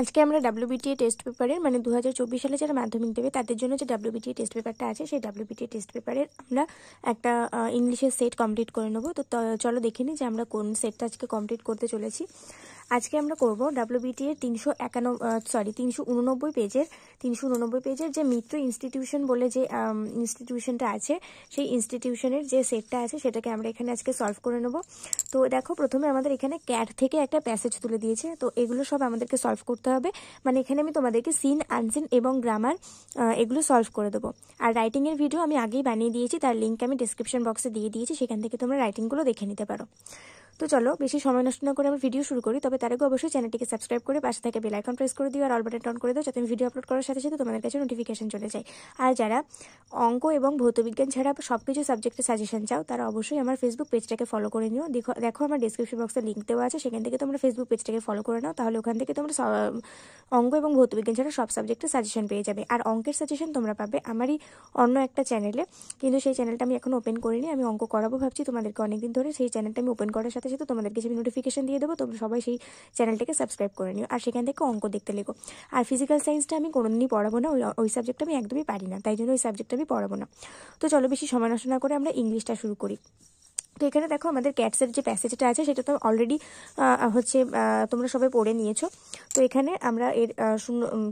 আজকে আমরা WBTA test পেপারের মানে 2024 সালে যারা মাধ্যমিক দেবে তাদের জন্য যে WBTA টেস্ট পেপারটা আছে সেই WBTA টেস্ট পেপারের আমরা একটা ইংলিশের সেট কমপ্লিট করে নেব। তো চলো দেখে নিই যে আমরা কোন সেটটা আজকে কমপ্লিট করতে চলেছি। আজকে আমরা করব WBTA 389 পেজের যে মিত্র ইনস্টিটিউশন বলে যে ইনস্টিটিউশনটা আছে সেই ইনস্টিটিউশনের যে সেটটা আছে সেটাকে আমরা এখানে আজকে সলভ করে নেব। তো দেখো প্রথমে আমাদের এখানে ক্যাট থেকে একটা প্যাসেজ তুলে দিয়েছে, তো এগুলো সব আমাদেরকে সলভ করতে হবে। মানে এখানে আমি তোমাদেরকে সিন, আনসিন এবং গ্রামার এগুলো সলভ করে দেবো। আর রাইটিংয়ের ভিডিও আমি আগেই বানিয়ে দিয়েছি, তার লিঙ্ক আমি ডিসক্রিপশন বক্সে দিয়ে দিয়েছি, সেখান থেকে তোমরা রাইটিংগুলো দেখে নিতে পারো। তো চলো বেশি সময় নষ্ট না করে আমরা ভিডিও শুরু করি। তবে তার আগে অবশ্যই চ্যানেলটিকে সাবস্ক্রাইব করে পাশে থেকে বেল আইকন প্রেস করে দিও আর অল বাটন অন করে দাও, যাতে আমি ভিডিও আপলোড করার সাথে সাথে তোমাদের কাছে নোটিফিকেশন চলে যায়। আর যারা অঙ্ক এবং ভৌতবিজ্ঞান ছাড়া সব কিছু সাবজেক্টের সাজেশন চাও তারা অবশ্যই আমার ফেসবুক পেজটাকে ফলো করে নিও। দেখো আমার ডিসক্রিপশন বক্সে লিঙ্ক দেওয়া আছে, সেখান থেকে তোমরা ফেসবুক পেজটাকে ফলো করে নাও, তাহলে ওখান থেকে তোমরা অঙ্ক এবং ভৌতবিজ্ঞান ছাড়া সব সাবজেক্টের সাজেশন পেয়ে যাবে। আর অঙ্কের সাজেশন তোমরা পাবে আমারই অন্য একটা চ্যানেলে, কিন্তু সেই চ্যানেলটা আমি এখন ওপেন করিনি। আমি অঙ্ক করাবো ভাবছি তোমাদেরকে অনেকদিন ধরে, সেই চ্যানেলটা আমি ওপেন করার সাথে সাথে তোমাদেরকে আমি নোটিফিকেশন দিয়ে দেবো। তোমরা সবাই সেই চ্যানেলটাকে সাবস্ক্রাইব করে নিও আর সেখান থেকে অঙ্ক দেখতে লেগো। আর ফিজিক্যাল সায়েন্সটা আমি কোনোদিনই পড়াবো না, ওই সাবজেক্টটা আমি একদমই পারি না, তাই জন্য ওই সাবজেক্টটা আমি পড়াবো না। তো চলো বেশি সময় নষ্ট না করে আমরা ইংলিশটা শুরু করি। তো এখানে দেখো আমাদের ক্যাটসের যে প্যাসেজটা আছে সেটা তো অলরেডি তোমরা সবাই পড়ে নিয়েছো। তো এখানে আমরা এর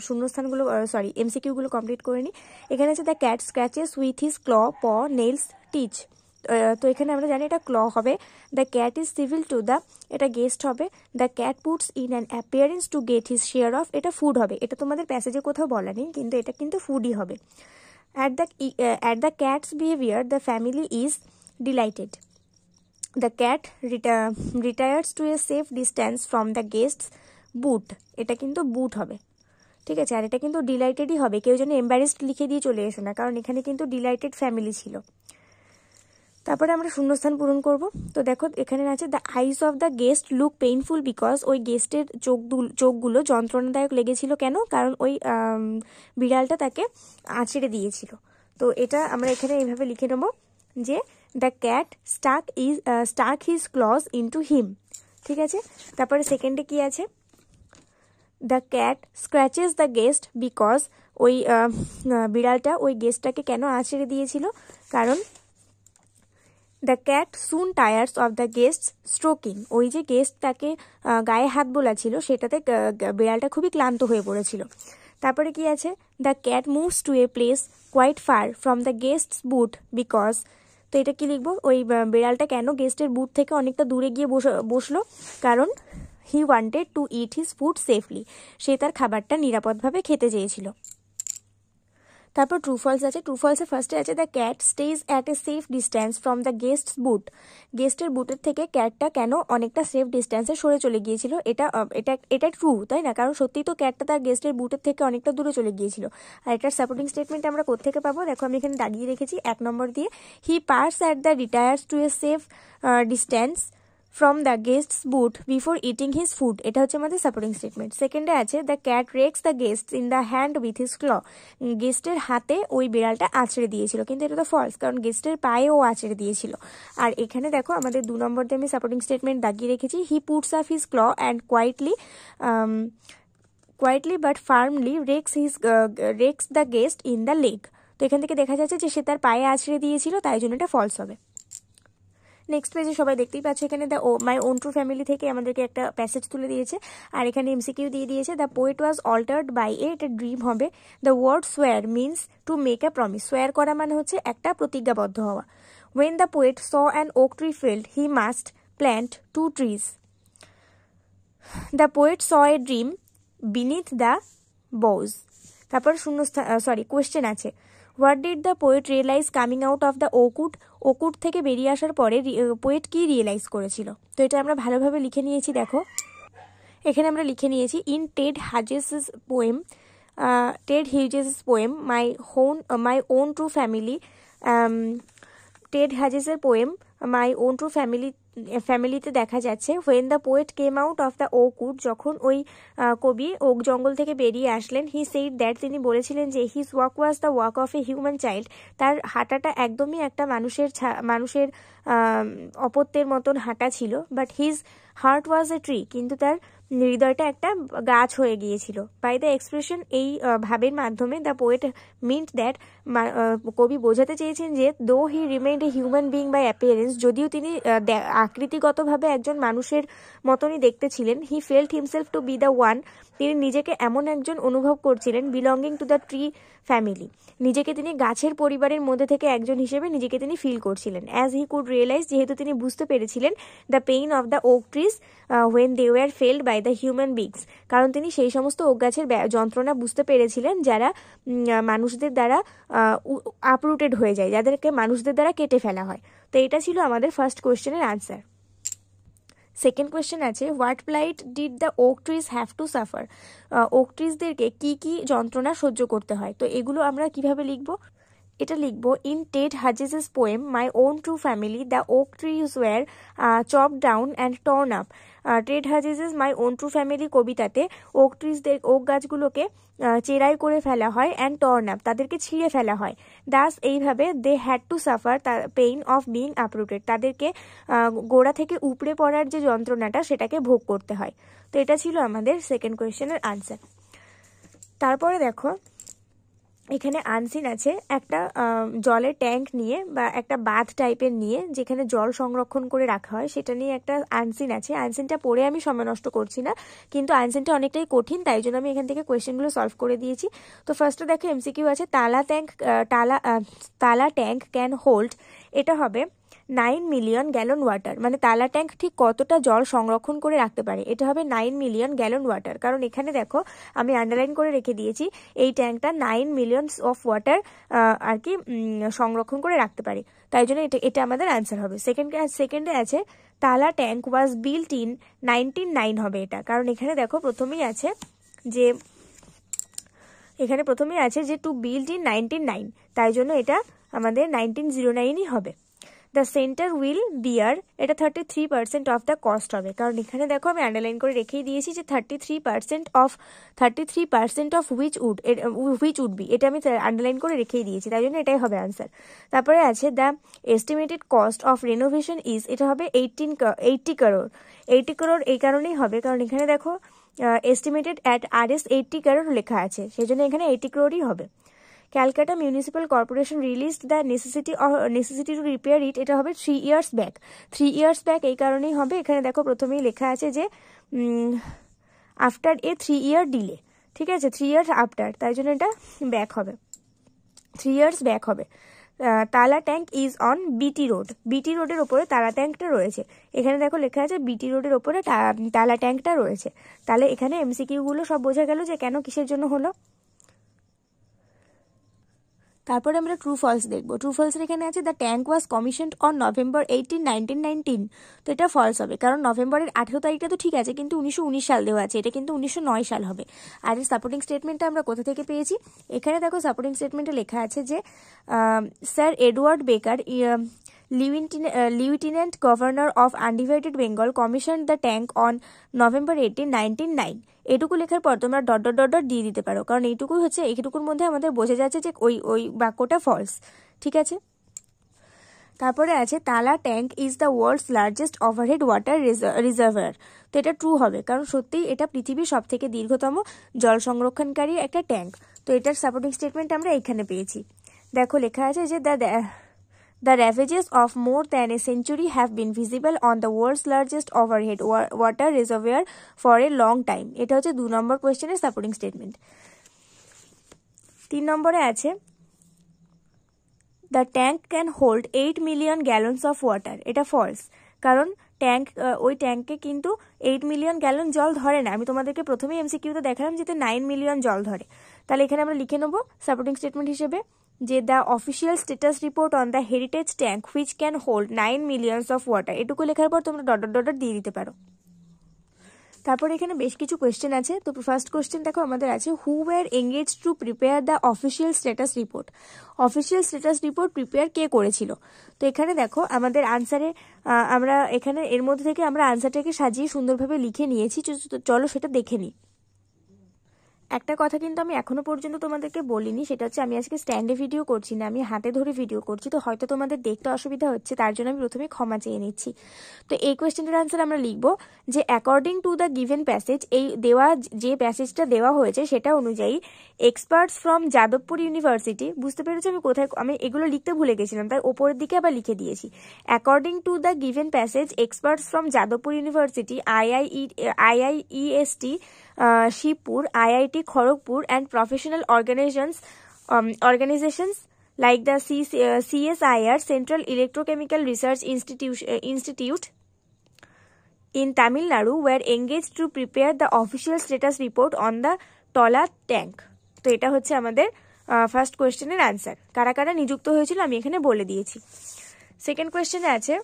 শূন্যস্থানগুলো MCQগুলো কমপ্লিট করে নিই। এখানে আছে the cat scratches with his claw, paw, nails, teach. তো এখানে আমরা জানি এটা ক্ল হবে। The cat is civil to the, এটা গেস্ট হবে। The cat puts in an appearance to get his share of, এটা ফুড হবে। এটা তোমাদের প্যাসেজে কোথাও বলা নেই, কিন্তু এটা কিন্তু ফুডই হবে। At the cat's behavior, the family is delighted. The cat retires to a safe distance from the guest's boot, এটা কিন্তু বুট হবে, ঠিক আছে। আর এটা কিন্তু ডিলাইটেডই হবে, কেউ যেন এম্বারেসড লিখে দিয়ে চলে এসো না, কারণ এখানে কিন্তু ডিলাইটেড ফ্যামিলি ছিল। তারপরে আমরা শূন্যস্থান পূরণ করব। তো দেখো এখানে আছে the eyes of the guest look painful because, ওই গেস্টের চোখগুলো যন্ত্রণাদায়ক লেগেছিল কেন, কারণ ওই বিড়ালটা তাকে আঁচড়ে দিয়েছিল। তো এটা আমরা এখানে এইভাবে লিখে নেব যে the cat stuck his claws into him, ঠিক আছে। তারপরে সেকেন্ডে কি আছে, the cat scratches the guest because, ওই বিড়ালটা ওই গেস্টটাকে কেন আঁচড়ে দিয়েছিল, কারণ the cat soon tires of the guest stroking, ওই যে গেস্ট তাকে গায়ে হাত বোলাছিল সেটাতে বিড়ালটা খুবই ক্লান্ত হয়ে পড়েছিল। তারপরে কি আছে, the cat moves to a place quite far from the guest's boot because, তো এটা কি লিখবো, ওই বিড়ালটা কেন গেস্টের বুট থেকে অনেকটা দূরে গিয়ে বসলো, কারণ he wanted to eat his food safely, সে তার খাবারটা নিরাপদভাবে খেতে চেয়েছিল। তারপর ট্রু ফলস আছে। ট্রু ফলসে ফার্স্টে আছে the cat stays at a safe distance from the guest's boot, গেস্টের বুটের থেকে ক্যাটটা কেন অনেকটা সেফ ডিস্ট্যান্সে সরে চলে গিয়েছিল, এটা ট্রু, তাই না, কারণ সত্যিই তো ক্যাটটা তার গেস্টের বুটের থেকে অনেকটা দূরে চলে গিয়েছিল। আর এটার সাপোর্টিং স্টেটমেন্ট আমরা কোত্থেকে পাবো, দেখো আমি এখানে দাগিয়ে রেখেছি 1 নম্বর দিয়ে, he purrs at the retires to a safe distance from the guest's boot before eating his food, এটা হচ্ছে আমাদের সাপোর্টিং স্টেটমেন্ট। সেকেন্ডে আছে the cat rakes the guest's in the hand with his claw, গেস্টের হাতে ওই বিড়ালটা আঁচড়ে দিয়েছিল, কিন্তু এটা তো ফলস, কারণ গেস্টের পায়ে ও আঁচড়ে দিয়েছিল। আর এখানে দেখো আমাদের 2 নম্বর দিয়ে আমি সাপোর্টিং স্টেটমেন্ট দাগিয়ে রেখেছি, he puts up his claw and quietly but firmly rakes the guest in the leg, তো এখান থেকে দেখা যাচ্ছে যে সে তার পায়ে আঁচড়ে দিয়েছিল, তাই জন্য এটা ফলস হবে। নেক্সট পেজে সবাই দেখতেই পাচ্ছ এখানে the my own true family থেকে আমাদেরকে একটা প্যাসেজ তুলে দিয়েছে, আর এখানে MCQ দিয়ে দিয়েছে the poet was alerted by এটা ড্রিম হবে। The word swear means to make a promise, swear করা মানে হচ্ছে একটা প্রতিজ্ঞাবদ্ধ হওয়া। When the poet saw an oak tree felled he must plant 2 trees. The poet saw a dream beneath the boughs. তারপর question আছে, what did the poet realize coming out of the oakwood, oakwood থেকে বেরিয়ে আসার পরে poet কি realise করেছিল, তো এটা আমরা ভালোভাবে লিখে নিয়েছি। দেখো এখানে আমরা লিখে নিয়েছি in Ted Hughes poem my own true family, Ted হাজেসের পোয়েম মাই ওন ট্রু ফ্যামিলিতে দেখা যাচ্ছে when the poet came out of the oakwood, যখন ওই কবি ওক জঙ্গল থেকে বেরিয়ে আসলেন, হি সেইড দ্যাট, তিনি বলেছিলেন যে his walk was the walk of a human child, তার হাঁটাটা একদমই একটা মানুষের অপত্যের মতন হাঁটা ছিল। But his heart was a tree, কিন্তু তার হৃদয়টা একটা গাছ হয়ে গিয়েছিল। বাই দ্য এক্সপ্রেশন, এই ভাবের মাধ্যমে দ্য পোয়েট মিন্ট দ্যাট, কবি বোঝাতে চেয়েছেন যে though he remained a human being by appearance, যদিও তিনি আকৃতিগতভাবে একজন মানুষের মতনই দেখতে ছিলেন, he felt himself to be the one, তিনি নিজেকে এমন একজন অনুভব করছিলেন, belonging to the tree family, নিজেকে তিনি গাছের পরিবারের মধ্যে থেকে একজন হিসেবে নিজেকে তিনি ফিল করছিলেন। অ্যাজ হি কুড রিয়েলাইজ, যেহেতু তিনি বুঝতে পেরেছিলেন, the pain of the oak trees when they were felled by the human beings, কারণ তিনি সেই সমস্ত ওক গাছের যন্ত্রণা বুঝতে পেরেছিলেন যারা মানুষদের দ্বারা আপরুটেড হয়ে যায়, যাদেরকে মানুষদের দ্বারা কেটে ফেলা হয়। তো এটা ছিল আমাদের ফার্স্ট কোয়েশ্চেনের আনসার। সেকেন্ড কোয়েশ্চেন আছে, what plight did the oak trees have to suffer, oak ট্রিজদেরকে কি কি যন্ত্রণা সহ্য করতে হয়। তো এগুলো আমরা কিভাবে লিখব, এটা লিখব in Ted Hughes's poem my own true family the oak trees were chop down and torn up. Ted Hughes's my own true family কবিতাতে ওক গাছগুলোকে চেরাই করে ফেলা হয়, অ্যান্ড টর্ন আপ, তাদেরকে ছিঁড়ে ফেলা হয়। দাস, এইভাবে they had to suffer pain of being uprooted, তাদেরকে গোড়া থেকে উপড়ে পড়ার যে যন্ত্রণাটা সেটাকে ভোগ করতে হয়। তো এটা ছিল আমাদের সেকেন্ড কোয়েশ্চেনের আনসার। তারপরে দেখো এখানে আনসিন আছে একটা জলের ট্যাঙ্ক নিয়ে বা একটা বাঁধ টাইপের নিয়ে, যেখানে জল সংরক্ষণ করে রাখা হয়, সেটা নিয়ে একটা আনসিন আছে। আনসিনটা পড়ে আমি সময় নষ্ট করছি না, কিন্তু আনসিনটা অনেকটাই কঠিন, তাই জন্য আমি এখান থেকে কোয়েশ্চেনগুলো সলভ করে দিয়েছি। তো ফার্স্টে দেখো এমসিকিউ আছে, তালা ট্যাঙ্ক ক্যান হোল্ড, এটা হবে 9 মিলিয়ন গ্যালন ওয়াটার, মানে তালা ট্যাঙ্ক ঠিক কতটা জল সংরক্ষণ করে রাখতে পারে, এটা হবে 9 মিলিয়ন গ্যালন ওয়াটার। কারণ এখানে দেখো আমি আন্ডারলাইন করে রেখে দিয়েছি এই ট্যাঙ্কটা 9 মিলিয়ন অফ ওয়াটার আর কি সংরক্ষণ করে রাখতে পারে, তাই জন্য এটা আমাদের আনসার হবে। সেকেন্ডে আছে Tala tank was built in 1909 হবে এটা, কারণ এখানে দেখো প্রথমেই আছে যে টু বিল্ট ইন 1909, তাই জন্য এটা আমাদের 1909ই হবে। দ্য সেন্টার উইল বিয়ার, এটা 33% অফ দ্য কস্ট হবে, কারণ এখানে দেখো আমি আন্ডারলাইন করে রেখেই দিয়েছি যে 33% অফ হুইচ উড বি, এটা আমি আন্ডারলাইন করে রেখেই দিয়েছি, তাই জন্য এটাই হবে আনসার। তারপরে আছে the estimated cost of renovation is, এটা হবে 80 করোড়। 80 করোড় এই কারণেই হবে কারণ এখানে দেখো এস্টিমেটেড অ্যাট RS 80 করোড় লেখা আছে, সেই জন্য এখানে 80 করোড়ই হবে। Calcutta municipal corporation realised the necessity to repair it, এটা হবে 3 ইয়ার্স ব্যাক। 3 ইয়ার্স ব্যাক এই কারণেই হবে, এখানে দেখো প্রথমেই লেখা আছে যে আফটার এ 3 ইয়ার ডিলে, ঠিক আছে, 3 ইয়ার্স আফটার, তাই জন্য এটা ব্যাক হবে, 3 ইয়ার্স ব্যাক হবে। তালা tank is on BT road, বিটি রোডের ওপরে তালা ট্যাঙ্কটা রয়েছে, এখানে দেখো লেখা আছে বিটি রোডের ওপরে তালা ট্যাঙ্কটা রয়েছে, তাহলে এখানে এমসিকিউগুলো সব বোঝা গেল যে কেন কিসের জন্য হলো। তারপরে আমরা ট্রু ফলস দেখবো। ট্রু ফলসের এখানে আছে the tank was commissioned on November 18, 1919, তো এটা ফলস হবে, কারণ নভেম্বরের 18 তারিখটা তো ঠিক আছে, কিন্তু 1919 সাল দেওয়া আছে, এটা কিন্তু 1909 সাল হবে। আর এই সাপোর্টিং স্টেটমেন্টটা আমরা কোথা থেকে পেয়েছি, এখানে দেখো সাপোর্টিং স্টেটমেন্টে লেখা আছে যে sir Edward Baker, lieutenant governor of undivided Bengal, commission the tank on November 18, 1909। এটুকু লেখার পর তোমরা ডট ডট ডট ডট দিয়ে দিতে পারো, কারণ এইটুকুই হচ্ছে, এইটুকুর মধ্যে আমাদের বোঝা যাচ্ছে যে ওই বাক্যটা ফলস, ঠিক আছে। তারপরে আছে Tala tank is the world's largest overhead water reservoir, তো এটা ট্রু হবে, কারণ সত্যিই এটা পৃথিবীর সব থেকে দীর্ঘতম জল সংরক্ষণকারী একটা ট্যাঙ্ক। তো এটার সাপোর্টিং স্টেটমেন্ট আমরা এইখানে পেয়েছি। দেখো লেখা আছে যে The ravages of more than a century have been visible on the world's largest overhead water reservoir for a long time. এটা হচ্ছে 2 নম্বর কোয়েশ্চেনের সাপোর্টিং স্টেটমেন্ট। 3 নম্বরে আছে The tank can hold 8 million gallons of water. এটা false, কারণ ওই ট্যাঙ্কে কিন্তু 8 million gallon জল ধরে না। আমি তোমাদেরকে প্রথমেই এমসিকিউতে দেখালাম যে 9 মিলিয়ন জল ধরে, তাহলে এখানে আমরা লিখে নেবো সাপোর্টিং স্টেটমেন্ট হিসেবে যে the official status report on the heritage tank which can hold 9 millions of water, এটুকু লেখার পর তোমরা ডট ডট ডট দিয়ে দিতে পারো। তারপর এখানে বেশ কিছু কোয়েশ্চেন আছে। তো ফার্স্ট কোয়েশ্চেন দেখো আমাদের আছে who were engage to prepare the official status report, official status report prepare কে করেছিল। তো এখানে দেখো আমাদের আনসারে আমরা এখানে এর মধ্যে থেকে আমরা আনসারটাকে সাজিয়ে সুন্দরভাবে লিখে নিয়েছি, চলো সেটা দেখে নিই। একটা কথা কিন্তু আমি এখনো পর্যন্ত তোমাদেরকে বলিনি, সেটা হচ্ছে আমি আজকে স্ট্যান্ডে ভিডিও করছি না, আমি হাতে ধরে ভিডিও করছি। তো হয়তো তোমাদের দেখতে অসুবিধা হচ্ছে, তার জন্য আমি প্রথমে ক্ষমা চেয়ে নিচ্ছি। তো এই কোয়েশ্চেনটার আনসার আমরা লিখবো যে according to the given passage, এই দেওয়া যে প্যাসেজটা দেওয়া হয়েছে সেটা অনুযায়ী এক্সপার্টস ফ্রম যাদবপুর ইউনিভার্সিটি, বুঝতে পেরেছো আমি কোথায়, আমি এগুলো লিখতে ভুলে গেছিলাম তাই ওপরের দিকে আবার লিখে দিয়েছি। According to the given passage, experts from Jadavpur university, IIEST Shibpur, IIT Kharagpur and professional organizations like the CSIR, Central Electrochemical Research Institute in Tamil Nadu were engaged to prepare the official status report on the Tola tank. তো এটা হচ্ছে আমাদের first কোয়েশ্চেনের answer. কারা কারা নিযুক্ত হয়েছিল আমি এখানে বলে দিয়েছি। সেকেন্ড কোয়েশ্চেনে আছে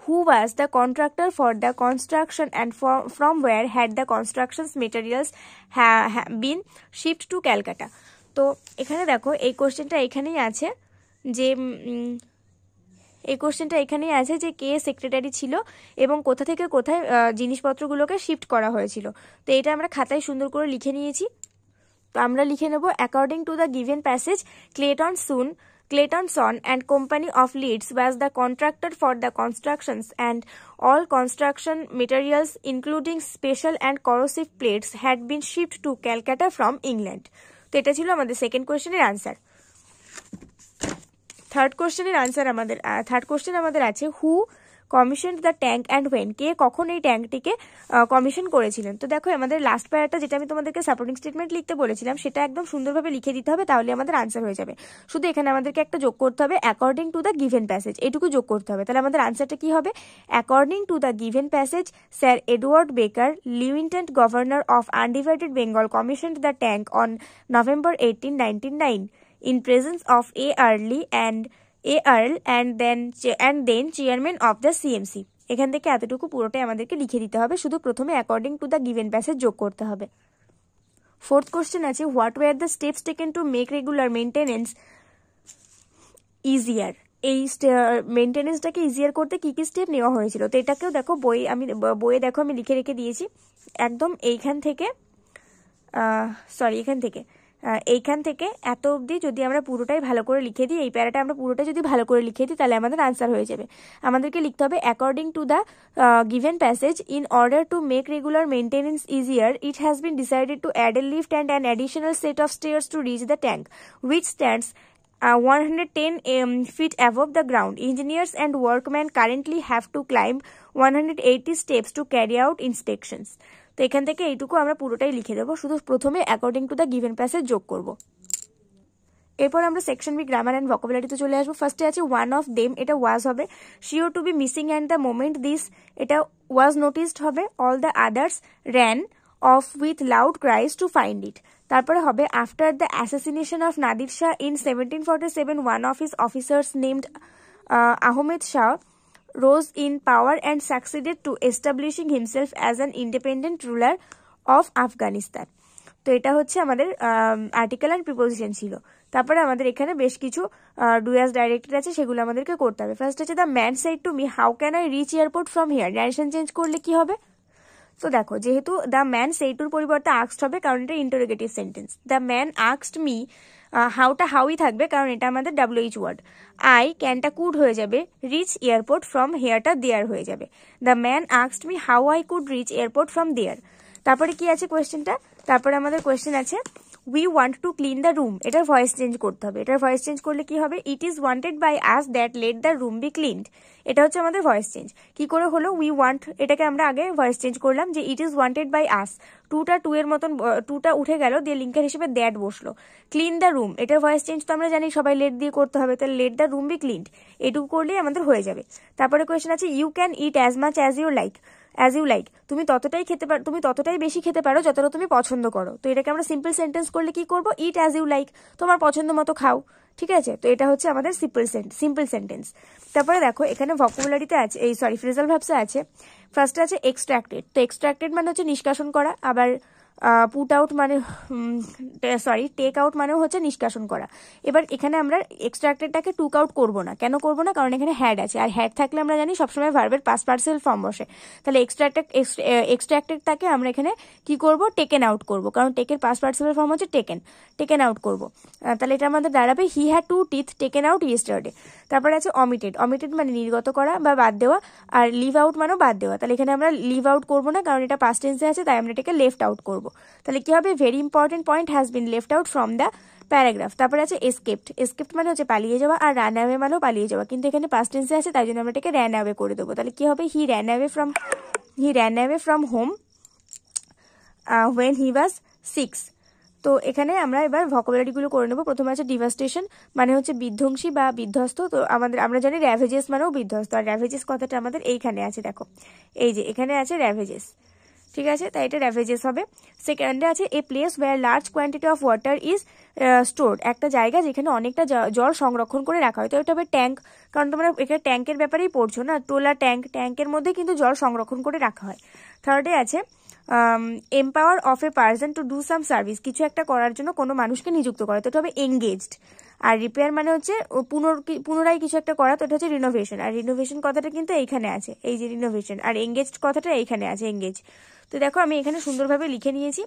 who was the contractor for the construction and from where had the construction's materials been shipped to Calcutta. তো এখানে দেখো এই কোশ্চেনটা এখানেই আছে যে কে সেক্রেটারি ছিল এবং কোথা থেকে কোথায় জিনিসপত্রগুলোকে শিফট করা হয়েছিল। তো এটা আমরা খাতায় সুন্দর করে লিখে নিয়েছি। তো আমরা লিখে নেব according to the given passage Clayton Son and Company of Leeds was the contractor for the constructions, and all construction materials including special and corrosive plates had been shipped to Calcutta from England. তো এটা ছিল আমাদের second কোয়েশ্চেনের answer. Third question আমাদের আছে who commission the tank and when, কে কখন এই ট্যাঙ্কটিকে কমিশন করেছিলেন। তো দেখো আমাদের লাস্ট প্যারাটা যেটা আমি তোমাদেরকে সাপোর্টিং স্টেটমেন্ট লিখতে বলেছিলাম সেটা একদম সুন্দরভাবে লিখে দিতে হবে, তাহলে আমাদের আনসার হয়ে যাবে। শুধু এখানে আমাদেরকে একটা যোগ করতে হবে according to the given passage, এটুকু যোগ করতে হবে, তাহলে আমাদের আনসারটা কি হবে according to the given passage sir Edward Baker, lieutenant governor of undivided Bengal, commissioned the tank on November 18, 1909 in presence of A. Earl and then chairman of the CMC. এখান থেকে এতটুকু পুরোটাই আমাদেরকে লিখে দিতে হবে, শুধু প্রথমে according to the given passage যোগ করতে হবে। ফোর্থ কোশ্চেন আছে what were the steps taken to make regular maintenance easier, এই মেনটেনেন্সটাকে ইজিয়ার করতে কি কি স্টেপ নেওয়া হয়েছিল। তো এটাকেও দেখো বইয়ে দেখো আমি লিখে রেখে দিয়েছি একদম এইখান থেকে এত অবধি যদি আমরা পুরোটাই ভালো করে লিখে দিই, এই প্যারাটা আমরা পুরোটা যদি ভালো করে লিখে দিই তাহলে আমাদের আনসার হয়ে যাবে। আমাদেরকে লিখতে হবে according to the given passage in order to make regular maintenance easier it has been decided to add a lift and an additional set of stairs to reach the tank which stands 110 feet above the ground. Engineers and workmen currently have to climb 180 steps to carry out inspections. তো এখান থেকে এইটুকু আমরা পুরোটাই লিখে দেবো, শুধু প্রথমে according to the given passage যোগ করব। এরপর আমরা সেকশন বি গ্রামার অ্যান্ড ভোকাবুলারিতে চলে আসবো। ফার্স্টে আছে ওয়ান অফ দেম, এটা ওয়াজ হবে। Sure to be missing and the moment this, এটা ওয়াজ নোটিসড হবে। All the others ran off with loud cries to find it. তারপরে হবে after the assassination of Nadir Shah in 1747 one of his officers named Ahmed Shah rose in power and succeeded to establishing himself as an independent ruler of Afghanistan. তো এটা হচ্ছে আমাদের article and preposition ছিল। তারপরে আমাদের এখানে বেশ কিছু ডু অ্যাজ ডাইরেক্টেড আছে, সেগুলো আমাদেরকে করতে হবে। ফার্স্ট হচ্ছে the man said to me how can I reach airport from here, direction change করলে কি হবে। তো দেখো যেহেতু দ্য ম্যান সেড টুর পরিবর্তে আস্কড হবে কারণ এটা interrogative sentence. The man asked me, হাউটা হাউই থাকবে কারণ এটা আমাদের WH ওয়ার্ড। আই ক্যানটা কুড হয়ে যাবে, রিচ এয়ারপোর্ট ফ্রম হেয়ারটা দেয়ার হয়ে যাবে। The man asked me how I could reach airport from there. তারপরে কি আছে কোয়েশ্চেনটা, তারপরে আমাদের কোয়েশ্চেন আছে we want to clean the room, এটার ভয়েস চেঞ্জ করতে হবে। এটার ভয়েস চেঞ্জ করলে কি হবে, it is wanted by us that late the room be cleaned. এটা হচ্ছে আমাদের ভয়েস চেঞ্জ। কি করে হলো, উই ওয়ান্ট এটাকে আমরা আগে ভয়েস চেঞ্জ করলাম যে it is wanted by us, টুটা উঠে গেল, দিয়ে লিঙ্কার হিসেবে দ্যাট বসলো। ক্লিন দ্য রুম, এটার ভয়েস চেঞ্জ তো আমরা জানি সবাই লেট দিয়ে করতে হবে, তাহলে let the room be cleaned, এটুকু করলেই আমাদের হয়ে যাবে। তারপরে কোয়েশ্চেন আছে you can eat as much as you like, তুমি ততটাই বেশি খেতে পারো যতটা তুমি পছন্দ করো। তো এটাকে আমরা সিম্পল সেন্টেন্স করলে কি করব, ইট অ্যাজ ইউ লাইক, তোমার পছন্দ মতো খাও। ঠিক আছে, তো এটা হচ্ছে আমাদের সিম্পল সেন্টেন্স। তারপরে দেখো এখানে ভোকাবুলারিতে আছে, ফ্রেজাল ভার্বসে আছে। ফার্স্টে আছে এক্সট্রাক্টেড, তো এক্সট্রাক্টেড মানে হচ্ছে নিষ্কাশন করা, আবার পুট আউট মানে টেক আউট মানেও হচ্ছে নিষ্কাশন করা। এবার এখানে আমরা এক্সট্রাক্টেডটাকে টুক আউট করবো না। কেন করবো না? কারণ এখানে হ্যাড আছে, আর হ্যাড থাকলে আমরা জানি সবসময় ভার্বের পাস্ট পার্টিসিপল ফর্ম বসে। তাহলে এক্সট্রাক্টেডটাকে আমরা এখানে কি করব? টেকেন আউট করব, কারণ টেকের পাস্ট পার্টিসিপল ফর্ম হচ্ছে টেকেন আউট করব। তাহলে এটা আমাদের দাঁড়াবে he had 2 teeth taken out yesterday. তারপরে আছে অমিটেড মানে নির্গত করা বা বাদ দেওয়া, আর লিভ আউট মানেও বাদ দেওয়া। তাহলে এখানে আমরা লিভ আউট করবো না, কারণ এটা পাস্ট টেন্সে আছে, তাই আমরা এটাকে লেফট আউট করবো। তাহলে কি হবে? Very important point has been left out from the paragraph. তারপরে আছে এসকেপ্ট মানে হচ্ছে পালিয়ে যাওয়া, আর রান অ্যাওয়ে মানেও পালিয়ে যাওয়া, কিন্তু এখানে পাস্ট টেন্সে আছে, তাই জন্য আমরা এটাকে র্যান অ্যাওয়ে করে দেবো। তাহলে কি হবে? He ran away from home when he was 6। তো এখানে আমরা এবার ভোকাবুলারিগুলো করে নেব। প্রথমে আছে ডিভাস্টেশন মানে হচ্ছে বিধ্বংসী বা বিধ্বস্ত। তো আমরা জানি র্যাভেজেস মানেও বিধ্বস্ত, আর র্যাভেজেস কথাটা আমাদের এইখানে আছে, দেখো এই যে এখানে আছে র্যাভেজেস, ঠিক আছে, তাই এটা র্যাভেজেস হবে। সেকেন্ডে আছে a place where large quantity of water is stored, একটা জায়গা যেখানে অনেকটা জল সংরক্ষণ করে রাখা হয়। তো এটা হবে ট্যাঙ্ক, কারণ তোমরা এখানে ট্যাঙ্কের ব্যাপারেই পড়ছো না, টোলা ট্যাঙ্কের মধ্যে কিন্তু জল সংরক্ষণ করে রাখা হয়। থার্ডে আছে empower of a person to do some service, কিছু একটা করার জন্য কোনো মানুষকে নিযুক্ত করা, তো এটা হবে এঙ্গেজড। আর রিপেয়ার মানে হচ্ছে পুনরায় কিছু একটা করা, তো এটা হচ্ছে রিনোভেশন। আর রিনোভেশন কথাটা কিন্তু এইখানে আছে, এই যে রিনোভেশন, আর এঙ্গেজড কথাটা এইখানে আছে, এঙ্গেজ। তো দেখো আমি এখানে সুন্দরভাবে লিখে নিয়েছি,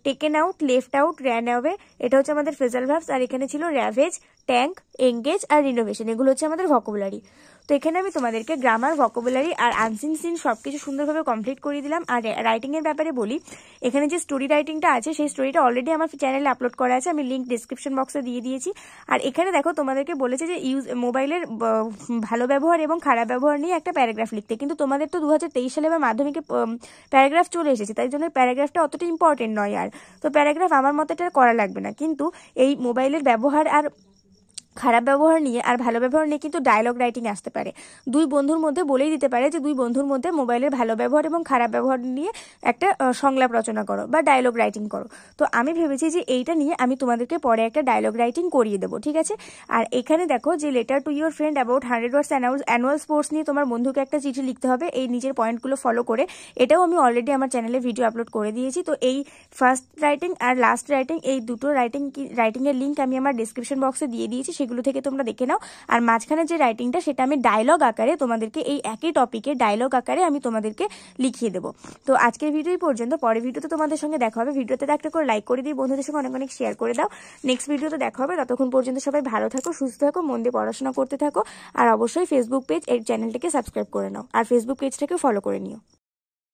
taken out, left out, ran away, এটা হচ্ছে আমাদের ফ্রেজাল ভার্বস, আর এখানে ছিল র্যাভেজ, ট্যাঙ্ক, এঙ্গেজ আর রিনোভেশন, এগুলো হচ্ছে আমাদের ভোকাবুলারি। তো এখানে আমি তোমাদেরকে গ্রামার, ভোকাবুলারি আর আনসিন সিন সবকিছু সুন্দরভাবে কমপ্লিট করে দিলাম। আর রাইটিং এর ব্যাপারে বলি, এখানে যে স্টোরি রাইটিংটা আছে সেই স্টোরিটা অলরেডি আমার চ্যানেলে আপলোড করা আছে, আমি লিঙ্ক ডিসক্রিপশন বক্সে দিয়ে দিয়েছি। আর এখানে দেখো তোমাদেরকে বলেছে যে মোবাইলের ভালো ব্যবহার এবং খারাপ ব্যবহার নিয়ে একটা প্যারাগ্রাফ লিখতে, কিন্তু তোমাদের তো 2023 সালে বা মাধ্যমিকে প্যারাগ্রাফ চলে এসেছে, তাই জন্য প্যারাগ্রাফটা অতটা ইম্পর্টেন্ট নয়। আর তো প্যারাগ্রাফ আমার মতে এটা করা লাগবে না, কিন্তু এই মোবাইলের ব্যবহার আর খারাপ ব্যবহার নিয়ে আর ভালো ব্যবহার নিয়ে কিন্তু ডায়লগ রাইটিং আসতে পারে। দুই বন্ধুর মধ্যে বলেই দিতে পারে যে দুই বন্ধুর মধ্যে মোবাইলের ভালো ব্যবহার এবং খারাপ ব্যবহার নিয়ে একটা সংলাপ রচনা করো বা ডায়লগ রাইটিং করো। তো আমি ভেবেছি যে এইটা নিয়ে আমি তোমাদেরকে পরে একটা ডায়লগ রাইটিং করিয়ে দেবো, ঠিক আছে। আর এখানে দেখো যে letter to your friend about 100 words annual sports নিয়ে তোমার বন্ধুকে একটা চিঠি লিখতে হবে এই নিজের পয়েন্টগুলো ফলো করে, এটাও আমি অলরেডি আমার চ্যানেলে ভিডিও আপলোড করে দিয়েছি। তো এই ফার্স্ট রাইটিং আর লাস্ট রাইটিং, এই দুটো রাইটিংয়ের লিঙ্ক আমি আমার ডিসক্রিপশন বক্সে দিয়ে দিয়েছি, সেগুলো থেকে তোমরা দেখে নাও। আর মাঝখানে যে রাইটিংটা সেটা আমি ডায়লগ আকারে তোমাদেরকে, এই একই টপিকে ডায়লগ আকারে আমি তোমাদেরকে লিখিয়ে দেবো। তো আজকের ভিডিও পর্যন্ত, পরের ভিডিওতে তোমাদের সঙ্গে দেখা হবে। ভিডিওতে একটা করে লাইক করে দিই, বন্ধুদের সঙ্গে অনেক অনেক শেয়ার করে দাও। নেক্সট ভিডিওতে দেখা হবে, ততক্ষণ পর্যন্ত সবাই ভালো থাকো, সুস্থ থাকো, মন দিয়ে পড়াশোনা করতে থাকো। আর অবশ্যই ফেসবুক পেজ, এই চ্যানেলটিকে সাবস্ক্রাইব করে নাও, আর ফেসবুক পেজটাকে ফলো করে নিও।